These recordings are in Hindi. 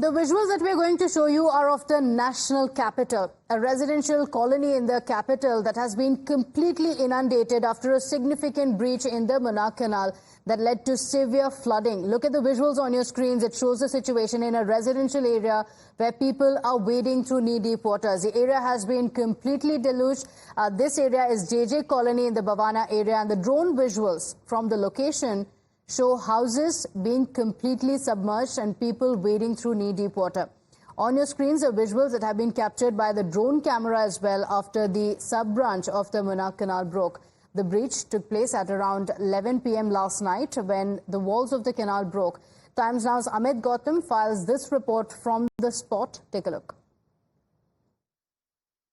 The visuals that we're going to show you are of the national capital, a residential colony in the capital that has been completely inundated after a significant breach in the Monarch Canal that led to severe flooding. Look at the visuals on your screens. It shows the situation in a residential area where people are wading through knee-deep waters. The area has been completely deluged. This area is JJ Colony in the Bhavana area, and the drone visuals from the location show houses being completely submerged and people wading through knee-deep water. On your screens are visuals that have been captured by the drone camera as well after the sub-branch of the Monarch Canal broke. The breach took place at around 11 p.m. last night when the walls of the canal broke. Times Now's Amit Gautam files this report from the spot. Take a look.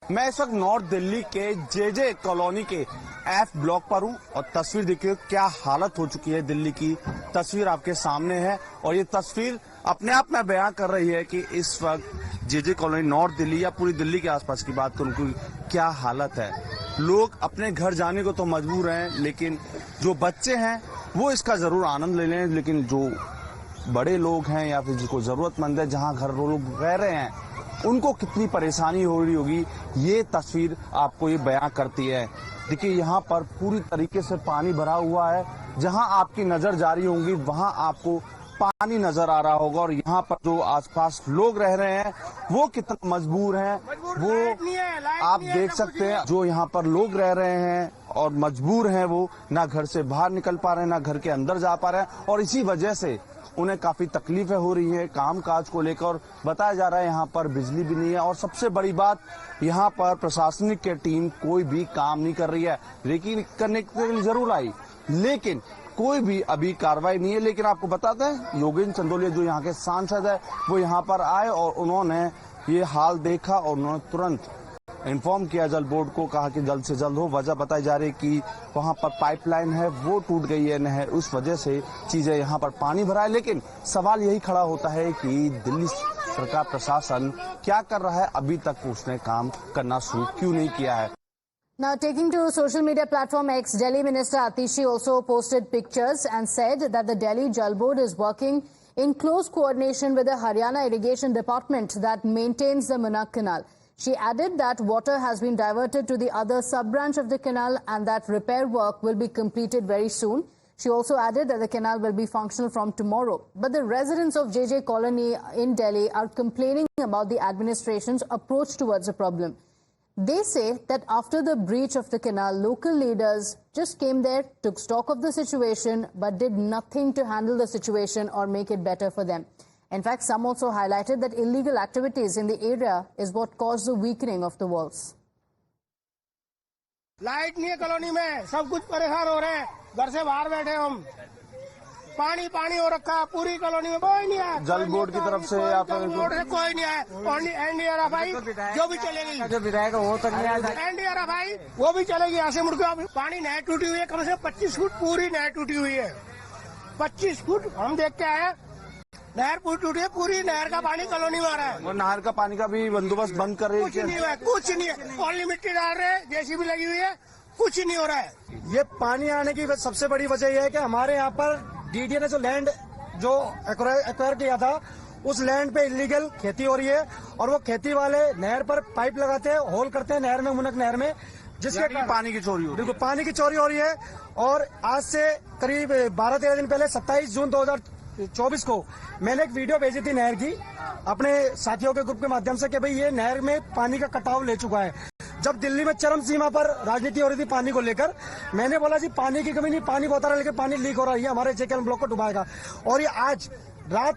मैं इस वक्त नॉर्थ दिल्ली के जेजे कॉलोनी के एफ ब्लॉक पर हूं और तस्वीर देखिए क्या हालत हो चुकी है। दिल्ली की तस्वीर आपके सामने है और ये तस्वीर अपने आप में बयां कर रही है कि इस वक्त जेजे कॉलोनी नॉर्थ दिल्ली या पूरी दिल्ली के आसपास की बात करूं कि क्या हालत है। लोग अपने घर जाने को तो मजबूर हैं, लेकिन जो बच्चे हैं वो इसका जरूर आनंद ले लें, लेकिन जो बड़े लोग हैं या फिर जिनको जरूरतमंद है, जहां घर लोग रह रहे हैं, उनको कितनी परेशानी हो रही होगी, ये तस्वीर आपको ये बयां करती है। देखिए यहाँ पर पूरी तरीके से पानी भरा हुआ है। जहां आपकी नजर जा रही होंगी वहां आपको पानी नजर आ रहा होगा और यहाँ पर जो आसपास लोग रह रहे हैं वो कितना मजबूर हैं वो आप देख सकते हैं। जो यहाँ पर लोग रह रहे हैं और मजबूर हैं वो ना घर से बाहर निकल पा रहे हैं, ना घर के अंदर जा पा रहे हैं और इसी वजह से उन्हें काफी तकलीफें हो रही हैं काम काज को लेकर। बताया जा रहा है यहाँ पर बिजली भी नहीं है और सबसे बड़ी बात यहाँ पर प्रशासनिक की टीम कोई भी काम नहीं कर रही है। लेकिन करने के लिए जरूर आई, लेकिन कोई भी अभी कार्रवाई नहीं है। लेकिन आपको बताते हैं योगेंद्र चंदोलिया जो यहाँ के सांसद है वो यहाँ पर आए और उन्होंने ये हाल देखा और उन्होंने तुरंत इन्फॉर्म किया जल बोर्ड को, कहा कि जल्द से जल्द हो। वजह बताई जा रही है कि वहां पर पाइपलाइन है वो टूट गई है नहर, उस वजह से चीजें यहाँ पर पानी भरा है। लेकिन सवाल यही खड़ा होता है कि दिल्ली सरकार प्रशासन क्या कर रहा है, अभी तक उसने काम करना शुरू क्यों नहीं किया है। Now, taking to social media platform X, Delhi Minister Atishi also posted pictures and said that the Delhi Jal Board is working in close coordination with the Haryana Irrigation Department that maintains the Monarch Canal. She added that water has been diverted to the other sub-branch of the canal and that repair work will be completed very soon. She also added that the canal will be functional from tomorrow. But the residents of JJ Colony in Delhi are complaining about the administration's approach towards the problem. They say that after the breach of the canal, local leaders just came there, took stock of the situation, but did nothing to handle the situation or make it better for them. In fact, some also highlighted that illegal activities in the area is what caused the weakening of the walls. Light नहीं है कॉलोनी में, सब कुछ परेशान हो रहे हैं। घर से बाहर बैठे हम, पानी पानी हो रखा है पूरी कॉलोनी में। कोई नहीं आया जल बोर्ड की तरफ से या फिर कोई नहीं आया। एनडीआरएफ भाई जो भी चलेगी, जो विधायक वो तक नहीं आया। एनडीआरएफ भाई वो भी चलेगी यहाँ से मुड़ के। पानी नहर टूटी हुई है, कम से कम 25 फुट पूरी नहर टूटी हुई है। 25 फुट हम देख के आए, नहर टूटी है, पूरी नहर का पानी कॉलोनी में आ रहा है। और नहर का पानी का भी बंदोबस्त बंद कर रहे हैं। कुछ नहीं हुआ, कुछ नहीं है। ओनली मिट्टी डाल रहे हैं, जेसीबी लगी हुई है, कुछ नहीं हो रहा है। ये पानी आने की सबसे बड़ी वजह यह है कि हमारे यहाँ पर डीडीए ने जो लैंड जो एक्वायर किया था उस लैंड पे इलीगल खेती हो रही है और वो खेती वाले नहर पर पाइप लगाते हैं, होल करते हैं नहर में, मुनक नहर में, जिसके पानी की चोरी हो रही है। बिल्कुल पानी की चोरी हो रही है। और आज से करीब 12-13 दिन पहले 27 जून 2024 को मैंने एक वीडियो भेजी थी नहर की अपने साथियों के ग्रुप के माध्यम से कि भाई ये नहर में पानी का कटाव ले चुका है। जब दिल्ली में चरम सीमा पर राजनीति हो रही थी पानी को लेकर, मैंने बोला जी पानी की कमी नहीं, पानी बहुत आ रहा है, लेकिन पानी लीक हो रहा है, ये हमारे JKL ब्लॉक को डुबाएगा। और ये आज रात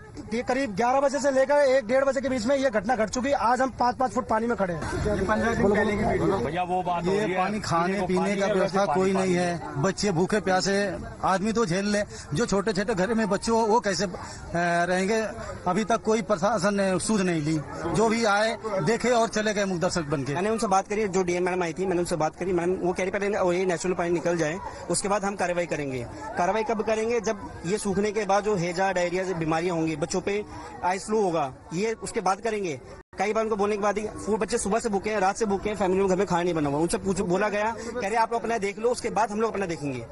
करीब 11 बजे से लेकर 1-1:30 बजे के बीच में ये घटना घट चुकी है। आज हम 5-5 फुट पानी में खड़े हैं। 15 दिन पहले की वीडियो। भैया वो बात ये पानी खाने पीने का व्यवस्था कोई नहीं है, बच्चे भूखे प्यासे, आदमी तो झेल ले, जो छोटे छोटे घर में बच्चे हो वो कैसे रहेंगे। अभी तक कोई प्रशासन ने सूझ नहीं ली, जो भी आए देखे और चले गए मुखदर्शक बन के। मैंने उनसे बात करी, जो डीएम मैडम आई थी, मैंने उनसे बात करी। मैडम वो कह रही पहले ये नेचुरल पानी निकल जाए, उसके बाद हम कार्रवाई करेंगे। कार्रवाई कब करेंगे? जब ये सूखने के बाद जो हैजा डायरिया से बीमारियां होंगी, बच्चों पे आई फ्लू होगा, ये उसके बाद करेंगे। कई बार उनको बोलने के बाद ही वो बच्चे सुबह से भूखे हैं, रात से भूखे हैं, फैमिली में घर में खाना नहीं बना हुआ। उनसे बोला गया, कह रहे आप लोग अपना देख लो, उसके बाद हम लोग अपना देखेंगे।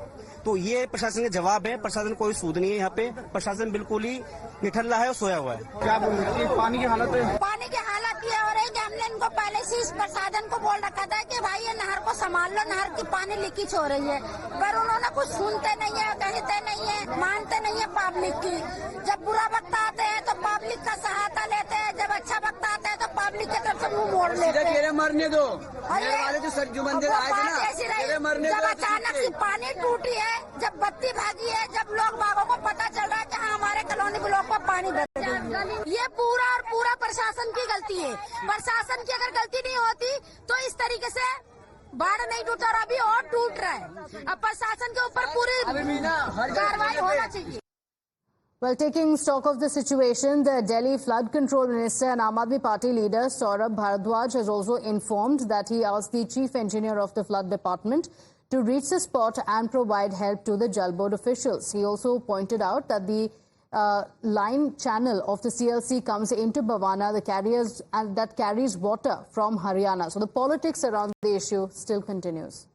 तो ये प्रशासन का जवाब है। प्रशासन कोई सूद नहीं है यहाँ पे। प्रशासन बिल्कुल ही निठल्ला है और सोया हुआ है। क्या बोल रहे हैं? पानी की हालत है, पानी की हालत ये हो रही है कि हमने इनको पहले से इस प्रशासन को बोल रखा था कि भाई ये नहर को संभाल लो, नहर की पानी लीकेज हो रही है, पर उन्होंने कुछ सुनते नहीं है, कहते नहीं है, मानते नहीं है पब्लिक की। जब बुरा वक्त आते हैं तो पब्लिक का सहायता लेते हैं, जब अच्छा वक्त आता है तो पब्लिक की तरफ से मुंह मोड़ लेते हैं। मरने दो, जो मंदिर आए थे ना, जब अचानक से पानी टूटी है, जब बत्ती भागी है, जब लोग बागों को पता चल रहा है कि हाँ हमारे कॉलोनी ब्लॉक में पानी भर ये पूरा और पूरा प्रशासन की गलती है। प्रशासन की अगर गलती नहीं होती तो इस तरीके से बाढ़ नहीं टूटा और अभी और टूट रहा है। अब प्रशासन के ऊपर पूरी कार्रवाई होना चाहिए। Well, taking stock of the situation, the Delhi Flood Control Minister and Aam Aadmi Party leader Saurabh Bharadwaj has also informed that he asked the Chief Engineer of the Flood Department to reach the spot and provide help to the Jal Board officials. He also pointed out that the line channel of the CLC comes into Bhavana, that carries water from Haryana. So the politics around the issue still continues.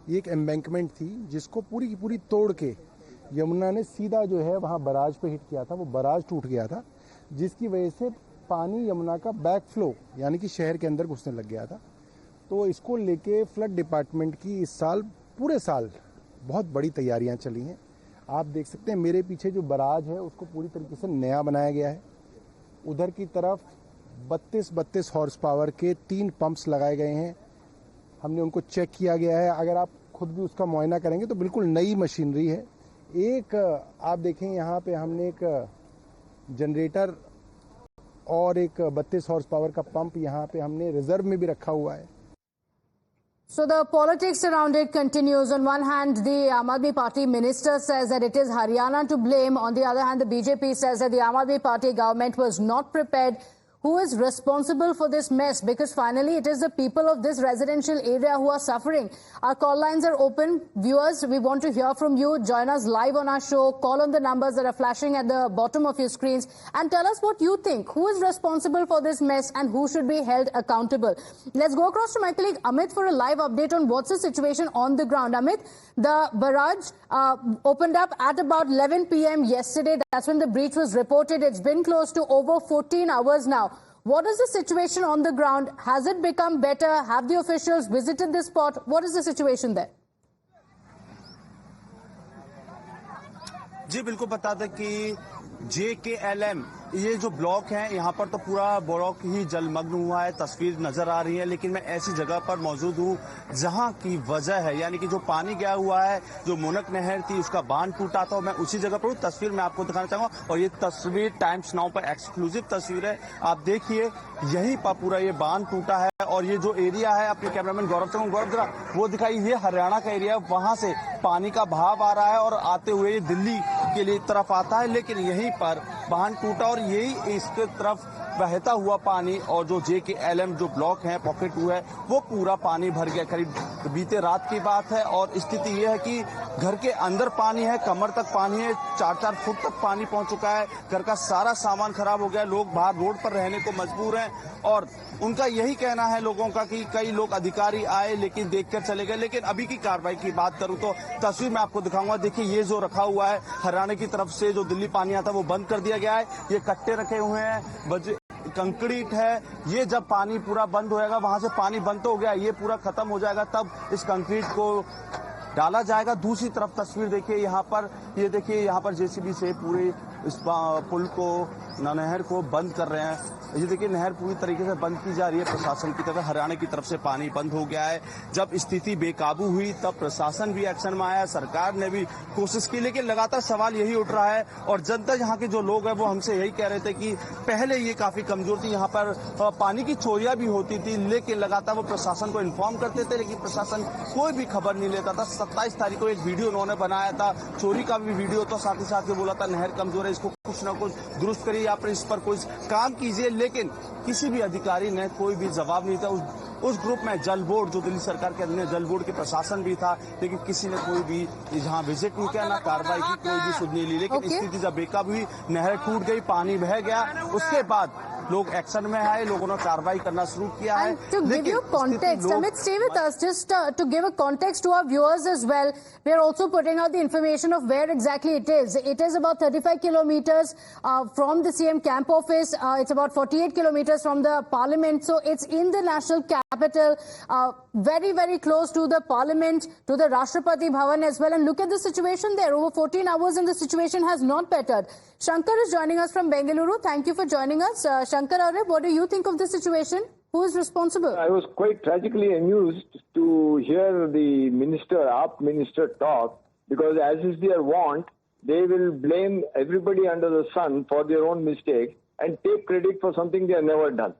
ये एक एम्बैंकमेंट थी जिसको पूरी की पूरी तोड़ के यमुना ने सीधा जो है वहाँ बराज पे हिट किया था। वो बराज टूट गया था, जिसकी वजह से पानी यमुना का बैक फ्लो यानी कि शहर के अंदर घुसने लग गया था। तो इसको लेके फ्लड डिपार्टमेंट की इस साल पूरे साल बहुत बड़ी तैयारियां चली हैं। आप देख सकते हैं मेरे पीछे जो बराज है उसको पूरी तरीके से नया बनाया गया है। उधर की तरफ 32 हॉर्स पावर के 3 पंप्स लगाए गए हैं। हमने उनको चेक किया गया है। अगर आप खुद भी उसका मुआयना करेंगे तो बिल्कुल नई मशीनरी है। एक आप देखें यहाँ पे हमने एक जनरेटर और एक 32 हॉर्स पावर का पंप यहाँ पे हमने रिजर्व में भी रखा हुआ है। So the politics around it continues. On one hand, the Aam Aadmi Party minister says that it is Haryana to blame. On the other hand, the BJP says that the Aam Aadmi Party government was not prepared. Who is responsible for this mess? Because finally, it is the people of this residential area who are suffering. Our call lines are open. Viewers, we want to hear from you. Join us live on our show. Call on the numbers that are flashing at the bottom of your screens and tell us what you think. Who is responsible for this mess and who should be held accountable? Let's go across to my colleague Amit for a live update on what's the situation on the ground. Amit, the barrage opened up at about 11 p.m. yesterday. That's when the breach was reported. It's been close to over 14 hours now. What is the situation on the ground? Has it become better? Have the officials visited this spot? What is the situation there? जी बिल्कुल बता दें कि JKLM ये जो ब्लॉक है यहाँ पर तो पूरा ब्लॉक ही जलमग्न हुआ है। तस्वीर नजर आ रही है, लेकिन मैं ऐसी जगह पर मौजूद हूँ जहाँ की वजह है यानी कि जो पानी गया हुआ है, जो मुनक नहर थी उसका बांध टूटा था। मैं उसी जगह पर हूँ। तस्वीर मैं आपको दिखाना चाहूंगा और ये तस्वीर टाइम्स नाउ पर एक्सक्लूसिव तस्वीर है। आप देखिए यहीं पर पूरा ये बांध टूटा है और ये जो एरिया है, अपने कैमरामैन गौरव जरा वो दिखाई, ये हरियाणा का एरिया, वहां से पानी का बहाव आ रहा है और आते हुए ये दिल्ली के लिए तरफ आता है, लेकिन यहीं पर बांध टूटा और यही इसके तरफ बहता हुआ पानी और जो JKLM जो ब्लॉक है पॉकेट 2 है वो पूरा पानी भर गया। करीब बीते रात की बात है और स्थिति ये है कि घर के अंदर पानी है, कमर तक पानी है, 4-4 फुट तक पानी पहुंच चुका है। घर का सारा सामान खराब हो गया। लोग बाहर रोड पर रहने को मजबूर हैं और उनका यही कहना है लोगों का कि कई लोग अधिकारी आए लेकिन देखकर चले गए। लेकिन अभी की कार्रवाई की बात करूं तो तस्वीर मैं आपको दिखाऊंगा। देखिए ये जो रखा हुआ है हरियाणा की तरफ से जो दिल्ली पानी आता है वो बंद कर दिया गया है। ये कट्टे रखे हुए हैं, कंक्रीट है। ये जब पानी पूरा बंद होएगा, वहां से पानी बंद तो हो गया, ये पूरा खत्म हो जाएगा, तब इस कंक्रीट को डाला जाएगा। दूसरी तरफ तस्वीर देखिए यहाँ पर, ये देखिए यहाँ पर JCB से पूरे इस पुल को, नहर को बंद कर रहे हैं। ये देखिए नहर पूरी तरीके से बंद की जा रही है प्रशासन की तरफ। हरियाणा की तरफ से पानी बंद हो गया है। जब स्थिति बेकाबू हुई तब प्रशासन भी एक्शन में आया, सरकार ने भी कोशिश की, लेकिन लगातार सवाल यही उठ रहा है और जनता यहाँ के जो लोग हैं वो हमसे यही कह रहे थे कि पहले ये काफी कमजोर थी, यहाँ पर पानी की चोरियां भी होती थी, लेकिन लगातार वो प्रशासन को इन्फॉर्म करते थे, लेकिन प्रशासन कोई भी खबर नहीं लेता था। 27 तारीख को एक वीडियो उन्होंने बनाया था, चोरी का भी वीडियो, तो साथ ही साथ ये बोला था नहर कमजोर है, इसको कुछ ना कुछ दुरुस्त करिए या फिर इस पर कुछ काम कीजिए, लेकिन किसी भी अधिकारी ने कोई भी जवाब नहीं था। उस ग्रुप में जल बोर्ड, जो दिल्ली सरकार के अधीन जल बोर्ड के प्रशासन भी था, लेकिन किसी ने कोई भी जहां विजिट नहीं किया, ना कार्रवाई की, कोई भी सुध नहीं ली। लेकिन स्थिति जब बेकाबू हुई, नहर टूट गई, पानी बह गया, उसके बाद लोग एक्शन में आए, लोगों ने कार्रवाई करना शुरू किया है। To give you context, Amit, stay with us. Just to give a context to our viewers as well, we are also putting out the information of where exactly it is. It is about 35 kilometers from the CM camp office. It's about 48 kilometers from the parliament. So it's in the national capital, very, very close to the parliament, to the Rashtrapati Bhavan as well. And look at the situation there. Over 14 hours and the situation has not bettered. Shankar is joining us from Bengaluru. Thank you for joining us. Shankar Arre, what do you think of the situation? Who is responsible? I was quite tragically amused to hear the AAP minister talk, because as is their wont, they will blame everybody under the sun for their own mistakes and take credit for something they have never done.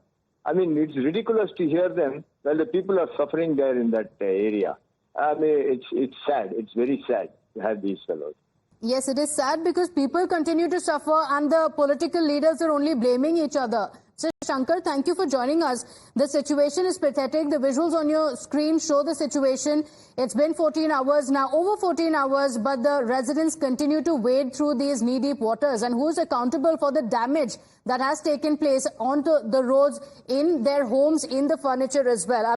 I mean, it's ridiculous to hear them while the people are suffering there in that area. I mean, it's sad. It's very sad to have these fellows. Yes, it is sad because people continue to suffer and the political leaders are only blaming each other. So, Shankar, thank you for joining us. The situation is pathetic. The visuals on your screen show the situation. It's been 14 hours now, over 14 hours, but the residents continue to wade through these knee-deep waters. And who's accountable for the damage that has taken place onto the roads, in their homes, in the furniture as well?